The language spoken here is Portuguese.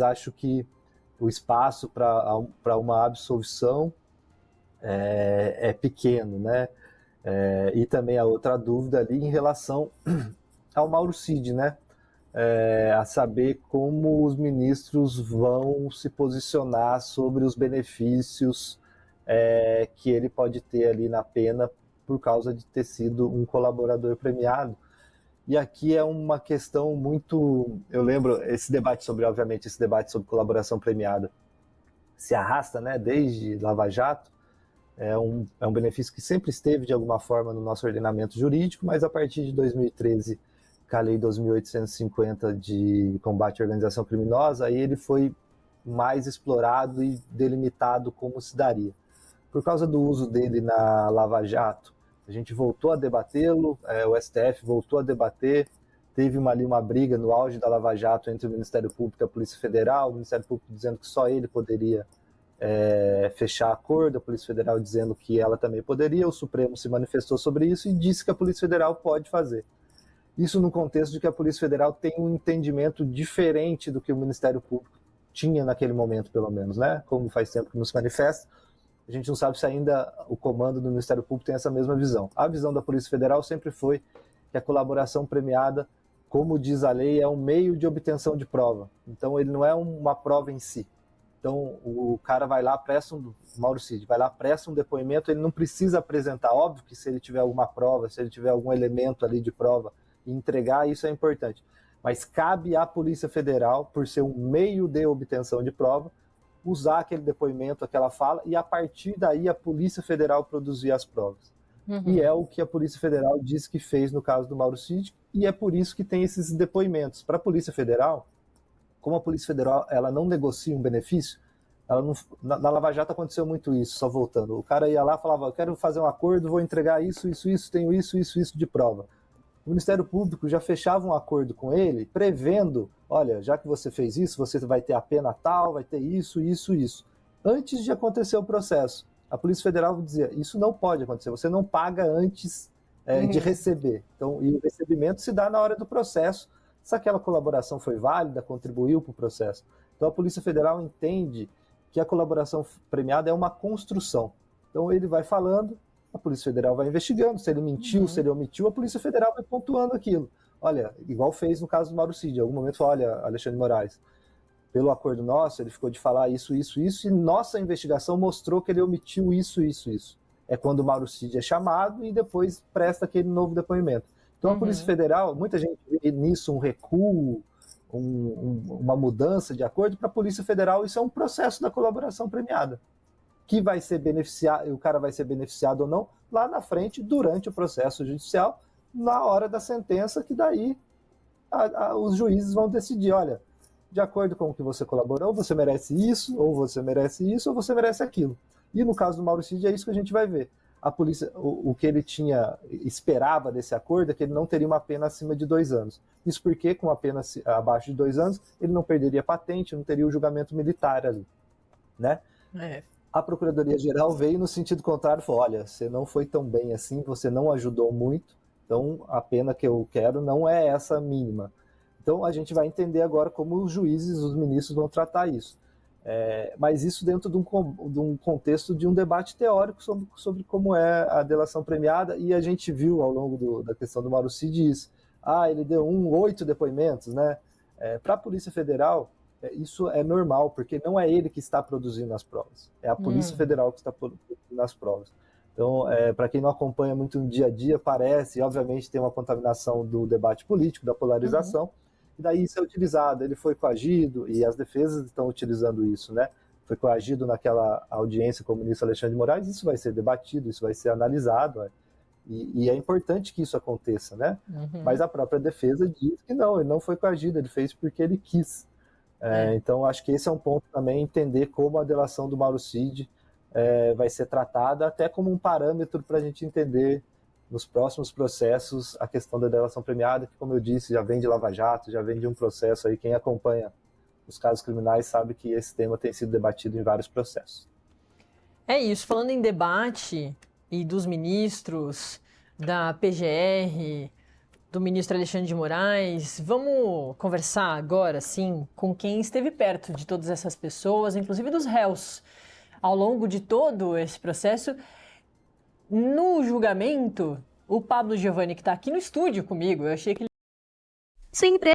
acho que o espaço para uma absolvição é pequeno, né? E também a outra dúvida ali em relação ao Mauro Cid, né? A saber como os ministros vão se posicionar sobre os benefícios que ele pode ter ali na pena por causa de ter sido um colaborador premiado. E aqui é uma questão muito... Eu lembro, obviamente, esse debate sobre colaboração premiada se arrasta, né, desde Lava Jato. É um benefício que sempre esteve, de alguma forma, no nosso ordenamento jurídico, mas a partir de 2013, com a Lei 2.850 de combate à organização criminosa, aí ele foi mais explorado e delimitado como se daria. Por causa do uso dele na Lava Jato, a gente voltou a debatê-lo, o STF voltou a debater, teve ali uma briga no auge da Lava Jato entre o Ministério Público e a Polícia Federal, o Ministério Público dizendo que só ele poderia fechar acordo, a Polícia Federal dizendo que ela também poderia, o Supremo se manifestou sobre isso e disse que a Polícia Federal pode fazer. Isso no contexto de que a Polícia Federal tem um entendimento diferente do que o Ministério Público tinha naquele momento, pelo menos, né? Como faz tempo que nos manifesta, a gente não sabe se ainda o comando do Ministério Público tem essa mesma visão. A visão da Polícia Federal sempre foi que a colaboração premiada, como diz a lei, é um meio de obtenção de prova. Então ele não é uma prova em si. Então o cara vai lá, Mauro Cid, vai lá, presta um depoimento, ele não precisa apresentar. Óbvio que se ele tiver alguma prova, se ele tiver algum elemento ali de prova e entregar, isso é importante. Mas cabe à Polícia Federal, por ser um meio de obtenção de prova, usar aquele depoimento, aquela fala, e a partir daí a Polícia Federal produzir as provas. Uhum. E é o que a Polícia Federal disse que fez no caso do Mauro Cid, e é por isso que tem esses depoimentos. Para a Polícia Federal, como a Polícia Federal ela não negocia um benefício, na Lava Jato aconteceu muito isso, só voltando. O cara ia lá e falava, eu quero fazer um acordo, vou entregar isso, tenho isso de prova. O Ministério Público já fechava um acordo com ele, prevendo, olha, já que você fez isso, você vai ter a pena tal, vai ter isso. Antes de acontecer o processo, a Polícia Federal dizia, isso não pode acontecer, você não paga antes de receber. Então, e o recebimento se dá na hora do processo, se aquela colaboração foi válida, contribuiu para o processo. Então, a Polícia Federal entende que a colaboração premiada é uma construção. Então, ele vai falando, a Polícia Federal vai investigando, se ele mentiu, se ele omitiu, a Polícia Federal vai pontuando aquilo. Olha, igual fez no caso do Mauro Cid, em algum momento falou, olha, Alexandre de Moraes, pelo acordo nosso, ele ficou de falar isso, e nossa investigação mostrou que ele omitiu isso. É quando o Mauro Cid é chamado e depois presta aquele novo depoimento. Então a Polícia Federal, muita gente vê nisso um recuo, uma mudança de acordo. Para a Polícia Federal isso é um processo da colaboração premiada, que vai ser beneficiado, o cara vai ser beneficiado ou não, lá na frente, durante o processo judicial, na hora da sentença, que daí os juízes vão decidir, olha, de acordo com o que você colaborou, você merece isso, ou você merece aquilo. E no caso do Mauro Cid é isso que a gente vai ver. A polícia, o que ele esperava desse acordo é que ele não teria uma pena acima de 2 anos. Isso porque, com a pena abaixo de 2 anos, ele não perderia patente, não teria o julgamento militar ali, né? A Procuradoria-Geral veio no sentido contrário e falou, olha, você não foi tão bem assim, você não ajudou muito, então a pena que eu quero não é essa mínima. Então a gente vai entender agora como os juízes, os ministros vão tratar isso. Mas isso dentro de um contexto de um debate teórico sobre como é a delação premiada, e a gente viu ao longo da questão do Mauro Cid isso. Ele deu 8 depoimentos, né? Para a Polícia Federal, isso é normal, porque não é ele que está produzindo as provas, é a Polícia Federal que está produzindo as provas. Então, para quem não acompanha muito no dia a dia, parece, obviamente, tem uma contaminação do debate político, da polarização, e daí isso é utilizado, ele foi coagido, e as defesas estão utilizando isso, né? Foi coagido naquela audiência com o ministro Alexandre de Moraes, isso vai ser debatido, isso vai ser analisado, e é importante que isso aconteça, né? Mas a própria defesa diz que não, ele não foi coagido, ele fez porque ele quis. Então, acho que esse é um ponto também, entender como a delação do Mauro Cid vai ser tratada, até como um parâmetro para a gente entender nos próximos processos a questão da delação premiada, que, como eu disse, já vem de Lava Jato, já vem de um processo aí, quem acompanha os casos criminais sabe que esse tema tem sido debatido em vários processos. É isso, falando em debate e dos ministros, da PGR, do ministro Alexandre de Moraes. Vamos conversar agora, sim, com quem esteve perto de todas essas pessoas, inclusive dos réus, ao longo de todo esse processo. No julgamento, o Pablo Giovanni, que está aqui no estúdio comigo, eu achei que ele... Sua empresa